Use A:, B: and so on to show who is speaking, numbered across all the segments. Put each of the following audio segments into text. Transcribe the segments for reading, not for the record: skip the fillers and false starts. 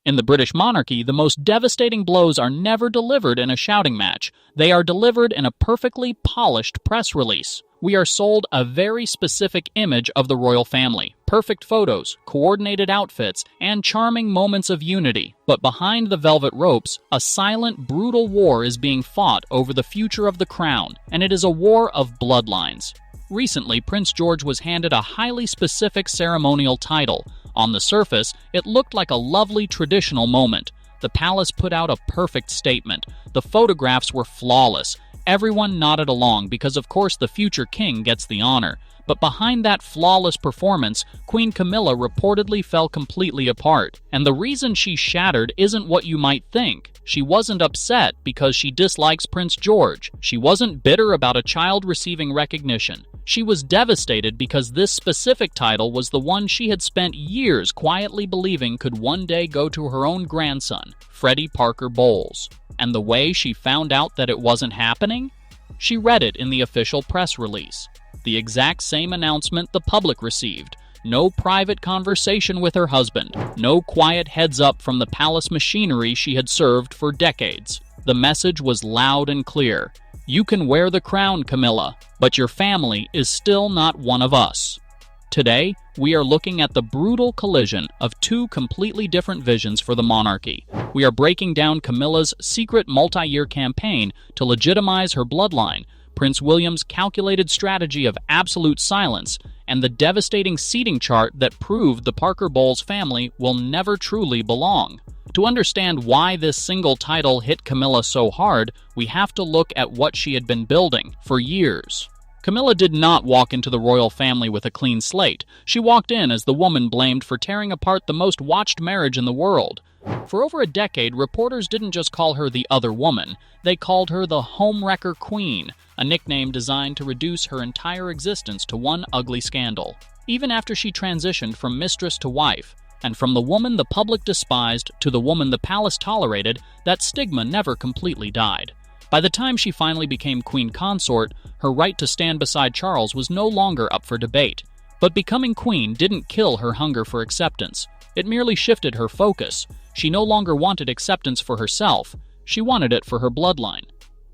A: In the British monarchy, the most devastating blows are never delivered in a shouting match. They are delivered in a perfectly polished press release. We are sold a very specific image of the royal family, perfect photos, coordinated outfits, and charming moments of unity. But behind the velvet ropes, a silent, brutal war is being fought over the future of the crown, and it is a war of bloodlines. Recently, Prince George was handed a highly specific ceremonial title. On the surface, it looked like a lovely traditional moment. The palace put out a perfect statement. The photographs were flawless. Everyone nodded along because, of course, the future king gets the honor. But behind that flawless performance, Queen Camilla reportedly fell completely apart. And the reason she shattered isn't what you might think. She wasn't upset because she dislikes Prince George. She wasn't bitter about a child receiving recognition. She was devastated because this specific title was the one she had spent years quietly believing could one day go to her own grandson, Freddie Parker Bowles. And the way she found out that it wasn't happening? She read it in the official press release. The exact same announcement the public received. No private conversation with her husband. No quiet heads-up from the palace machinery she had served for decades. The message was loud and clear. You can wear the crown, Camilla, but your family is still not one of us. Today, we are looking at the brutal collision of two completely different visions for the monarchy. We are breaking down Camilla's secret multi-year campaign to legitimize her bloodline, Prince William's calculated strategy of absolute silence, and the devastating seating chart that proved the Parker Bowles family will never truly belong. To understand why this single title hit Camilla so hard, we have to look at what she had been building for years. Camilla did not walk into the royal family with a clean slate. She walked in as the woman blamed for tearing apart the most watched marriage in the world. For over a decade, reporters didn't just call her the other woman. They called her the Homewrecker Queen, a nickname designed to reduce her entire existence to one ugly scandal. Even after she transitioned from mistress to wife, and from the woman the public despised to the woman the palace tolerated, that stigma never completely died. By the time she finally became queen consort, her right to stand beside Charles was no longer up for debate. But becoming queen didn't kill her hunger for acceptance. It merely shifted her focus. She no longer wanted acceptance for herself. She wanted it for her bloodline.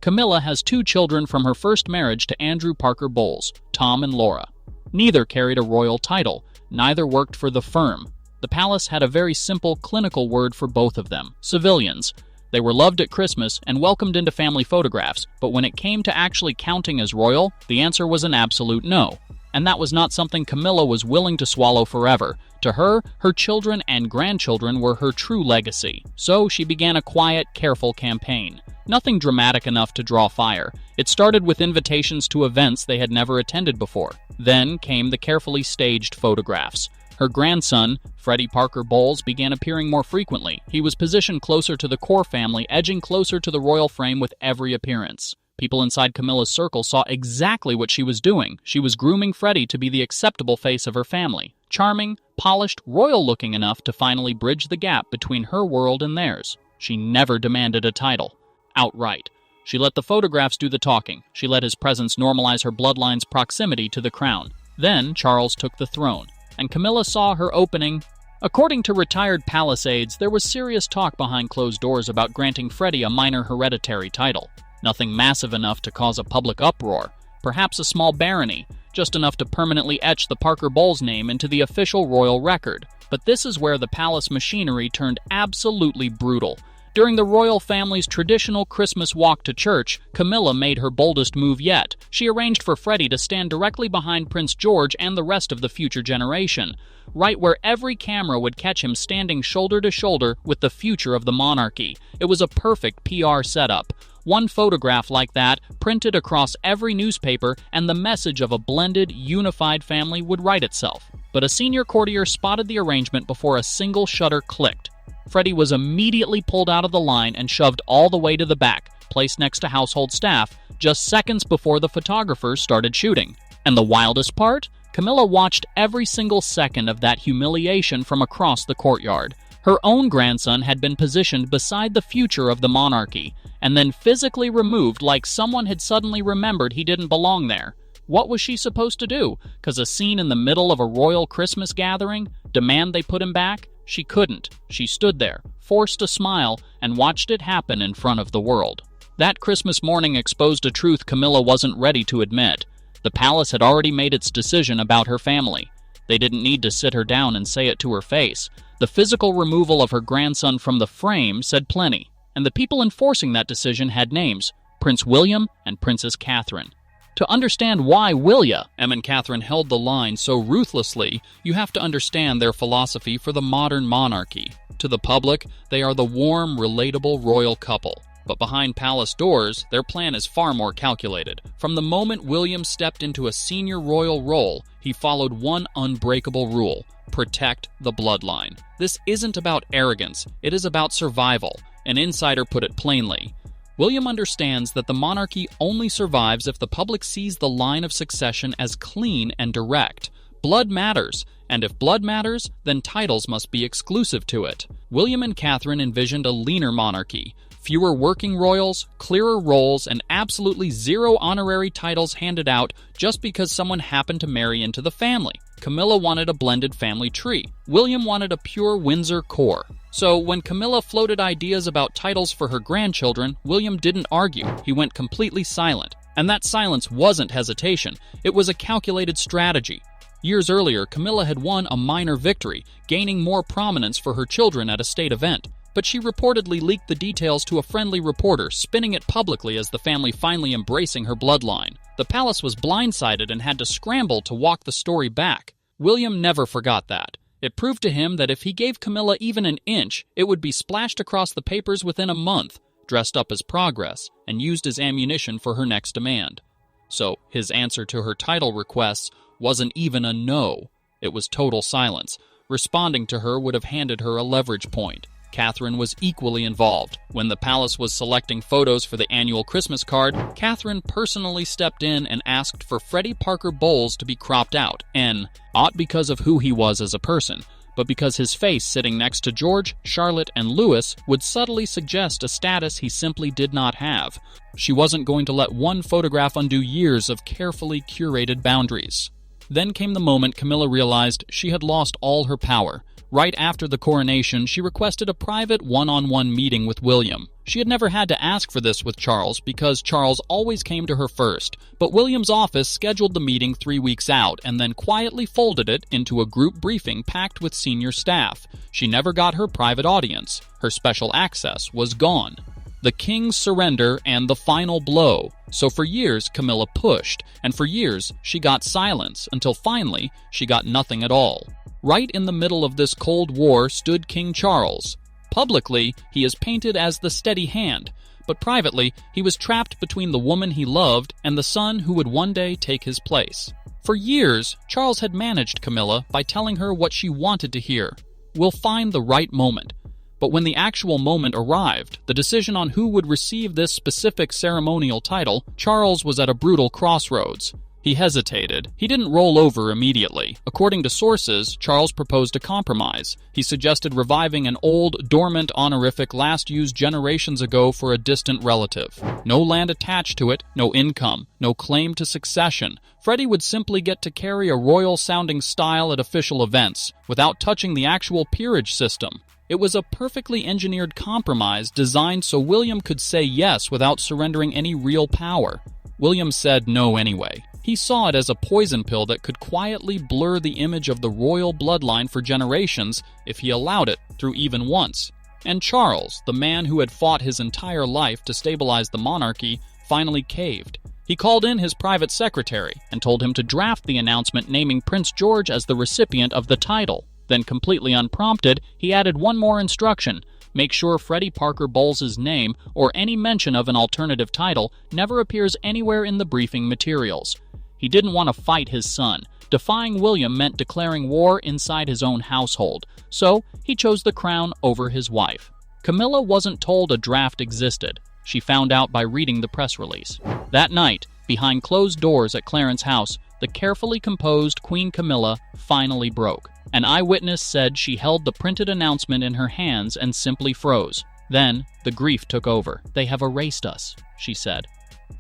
A: Camilla has 2 children from her first marriage to Andrew Parker Bowles, Tom and Laura. Neither carried a royal title. Neither worked for the firm. The palace had a very simple clinical word for both of them: civilians. They were loved at Christmas and welcomed into family photographs, but when it came to actually counting as royal, the answer was an absolute no. And that was not something Camilla was willing to swallow forever. To her, her children and grandchildren were her true legacy. So she began a quiet, careful campaign. Nothing dramatic enough to draw fire. It started with invitations to events they had never attended before. Then came the carefully staged photographs. Her grandson, Freddie Parker Bowles, began appearing more frequently. He was positioned closer to the core family, edging closer to the royal frame with every appearance. People inside Camilla's circle saw exactly what she was doing. She was grooming Freddie to be the acceptable face of her family. Charming, polished, royal-looking enough to finally bridge the gap between her world and theirs. She never demanded a title. Outright. She let the photographs do the talking. She let his presence normalize her bloodline's proximity to the crown. Then Charles took the throne, and Camilla saw her opening. According to retired palace aides, there was serious talk behind closed doors about granting Freddie a minor hereditary title. Nothing massive enough to cause a public uproar. Perhaps a small barony, just enough to permanently etch the Parker Bowles name into the official royal record. But this is where the palace machinery turned absolutely brutal. During the royal family's traditional Christmas walk to church, Camilla made her boldest move yet. She arranged for Freddie to stand directly behind Prince George and the rest of the future generation, right where every camera would catch him standing shoulder to shoulder with the future of the monarchy. It was a perfect PR setup. One photograph like that, printed across every newspaper, and the message of a blended, unified family would write itself. But a senior courtier spotted the arrangement before a single shutter clicked. Freddie was immediately pulled out of the line and shoved all the way to the back, placed next to household staff, just seconds before the photographers started shooting. And the wildest part? Camilla watched every single second of that humiliation from across the courtyard. Her own grandson had been positioned beside the future of the monarchy, and then physically removed like someone had suddenly remembered he didn't belong there. What was she supposed to do? 'Cause a scene in the middle of a royal Christmas gathering? Demand they put him back? She couldn't. She stood there, forced to smile, and watched it happen in front of the world. That Christmas morning exposed a truth Camilla wasn't ready to admit. The palace had already made its decision about her family. They didn't need to sit her down and say it to her face. The physical removal of her grandson from the frame said plenty, and the people enforcing that decision had names: Prince William and Princess Catherine. To understand why William and Catherine held the line so ruthlessly, you have to understand their philosophy for the modern monarchy. To the public, they are the warm, relatable royal couple. But behind palace doors, their plan is far more calculated. From the moment William stepped into a senior royal role, he followed one unbreakable rule: protect the bloodline. This isn't about arrogance, it is about survival. An insider put it plainly. William understands that the monarchy only survives if the public sees the line of succession as clean and direct. Blood matters, and if blood matters, then titles must be exclusive to it. William and Catherine envisioned a leaner monarchy. Fewer working royals, clearer roles, and absolutely zero honorary titles handed out just because someone happened to marry into the family. Camilla wanted a blended family tree. William wanted a pure Windsor core. So when Camilla floated ideas about titles for her grandchildren, William didn't argue. He went completely silent. And that silence wasn't hesitation. It was a calculated strategy. Years earlier, Camilla had won a minor victory, gaining more prominence for her children at a state event. But she reportedly leaked the details to a friendly reporter, spinning it publicly as the family finally embracing her bloodline. The palace was blindsided and had to scramble to walk the story back. William never forgot that. It proved to him that if he gave Camilla even an inch, it would be splashed across the papers within a month, dressed up as progress, and used as ammunition for her next demand. So his answer to her title requests wasn't even a no. It was total silence. Responding to her would have handed her a leverage point. Catherine was equally involved. When the palace was selecting photos for the annual Christmas card, Catherine personally stepped in and asked for Freddie Parker Bowles to be cropped out, not because of who he was as a person, but because his face sitting next to George, Charlotte, and Louis would subtly suggest a status he simply did not have. She wasn't going to let one photograph undo years of carefully curated boundaries. Then came the moment Camilla realized she had lost all her power. Right after the coronation, she requested a private one-on-one meeting with William. She had never had to ask for this with Charles because Charles always came to her first, but William's office scheduled the meeting 3 weeks out and then quietly folded it into a group briefing packed with senior staff. She never got her private audience. Her special access was gone. The king's surrender and the final blow. So for years, Camilla pushed, and for years, she got silence, until finally, she got nothing at all. Right in the middle of this Cold War stood King Charles. Publicly, he is painted as the steady hand, but privately, he was trapped between the woman he loved and the son who would one day take his place. For years, Charles had managed Camilla by telling her what she wanted to hear. We'll find the right moment. But when the actual moment arrived, the decision on who would receive this specific ceremonial title, Charles was at a brutal crossroads. He hesitated. He didn't roll over immediately. According to sources, Charles proposed a compromise. He suggested reviving an old, dormant honorific last used generations ago for a distant relative. No land attached to it, no income, no claim to succession. Freddie would simply get to carry a royal-sounding style at official events, without touching the actual peerage system. It was a perfectly engineered compromise designed so William could say yes without surrendering any real power. William said no anyway. He saw it as a poison pill that could quietly blur the image of the royal bloodline for generations if he allowed it through even once. And Charles, the man who had fought his entire life to stabilize the monarchy, finally caved. He called in his private secretary and told him to draft the announcement naming Prince George as the recipient of the title. Then, completely unprompted, he added one more instruction. Make sure Freddie Parker Bowles' name or any mention of an alternative title never appears anywhere in the briefing materials. He didn't want to fight his son. Defying William meant declaring war inside his own household, so he chose the crown over his wife. Camilla wasn't told a draft existed. She found out by reading the press release. That night, behind closed doors at Clarence House, the carefully composed Queen Camilla finally broke. An eyewitness said she held the printed announcement in her hands and simply froze. Then, the grief took over. "They have erased us," she said.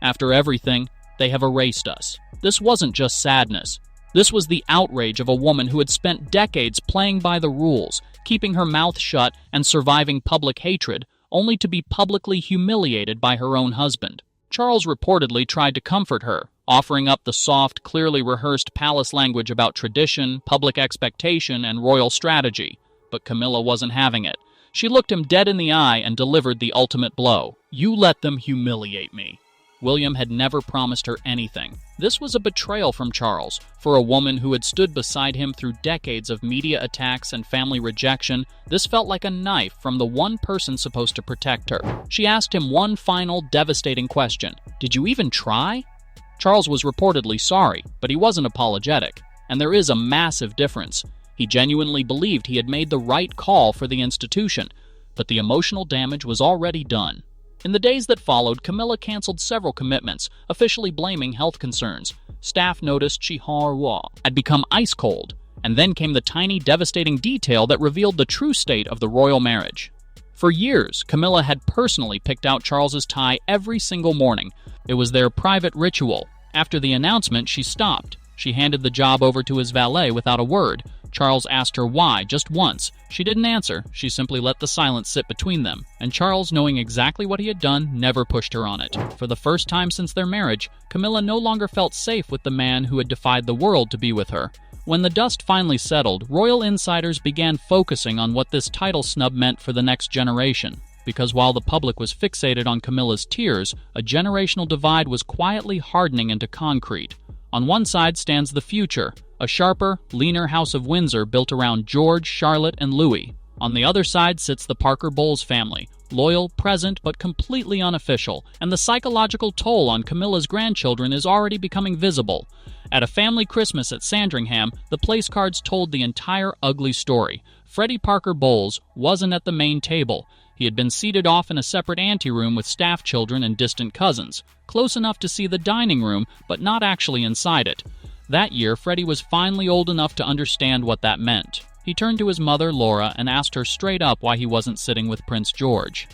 A: "After everything, they have erased us." This wasn't just sadness. This was the outrage of a woman who had spent decades playing by the rules, keeping her mouth shut and surviving public hatred, only to be publicly humiliated by her own husband. Charles reportedly tried to comfort her, offering up the soft, clearly rehearsed palace language about tradition, public expectation, and royal strategy. But Camilla wasn't having it. She looked him dead in the eye and delivered the ultimate blow. "You let them humiliate me." William had never promised her anything. This was a betrayal from Charles. For a woman who had stood beside him through decades of media attacks and family rejection, this felt like a knife from the one person supposed to protect her. She asked him one final, devastating question. "Did you even try?" Charles was reportedly sorry, but he wasn't apologetic. And there is a massive difference. He genuinely believed he had made the right call for the institution, but the emotional damage was already done. In the days that followed, Camilla canceled several commitments, officially blaming health concerns. Staff noticed she had become ice cold, and then came the tiny, devastating detail that revealed the true state of the royal marriage. For years, Camilla had personally picked out Charles's tie every single morning. It was their private ritual. After the announcement, she stopped. She handed the job over to his valet without a word. Charles asked her why, just once. She didn't answer. She simply let the silence sit between them. And Charles, knowing exactly what he had done, never pushed her on it. For the first time since their marriage, Camilla no longer felt safe with the man who had defied the world to be with her. When the dust finally settled, royal insiders began focusing on what this title snub meant for the next generation. Because while the public was fixated on Camilla's tears, a generational divide was quietly hardening into concrete. On one side stands the future, a sharper, leaner House of Windsor built around George, Charlotte, and Louis. On the other side sits the Parker Bowles family, loyal, present, but completely unofficial, and the psychological toll on Camilla's grandchildren is already becoming visible. At a family Christmas at Sandringham, the place cards told the entire ugly story. Freddie Parker Bowles wasn't at the main table. He had been seated off in a separate anteroom with staff children and distant cousins, close enough to see the dining room, but not actually inside it. That year, Freddie was finally old enough to understand what that meant. He turned to his mother, Laura, and asked her straight up why he wasn't sitting with Prince George.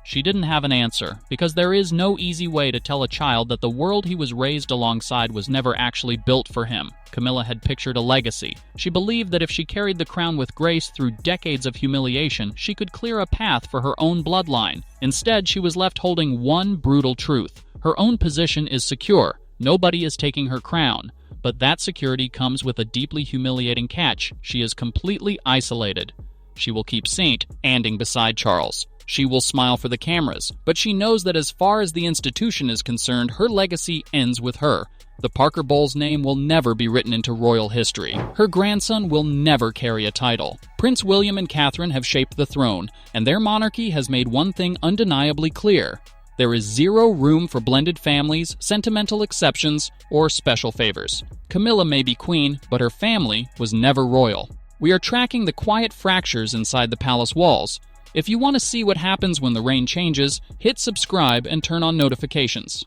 A: She didn't have an answer, because there is no easy way to tell a child that the world he was raised alongside was never actually built for him. Camilla had pictured a legacy. She believed that if she carried the crown with grace through decades of humiliation, she could clear a path for her own bloodline. Instead, she was left holding one brutal truth. Her own position is secure. Nobody is taking her crown. But that security comes with a deeply humiliating catch. She is completely isolated. She will keep standing beside Charles. She will smile for the cameras, but she knows that as far as the institution is concerned, her legacy ends with her. The Parker Bowles name will never be written into royal history. Her grandson will never carry a title. Prince William and Catherine have shaped the throne, and their monarchy has made one thing undeniably clear. There is zero room for blended families, sentimental exceptions, or special favors. Camilla may be queen, but her family was never royal. We are tracking the quiet fractures inside the palace walls. If you want to see what happens when the reign changes, hit subscribe and turn on notifications.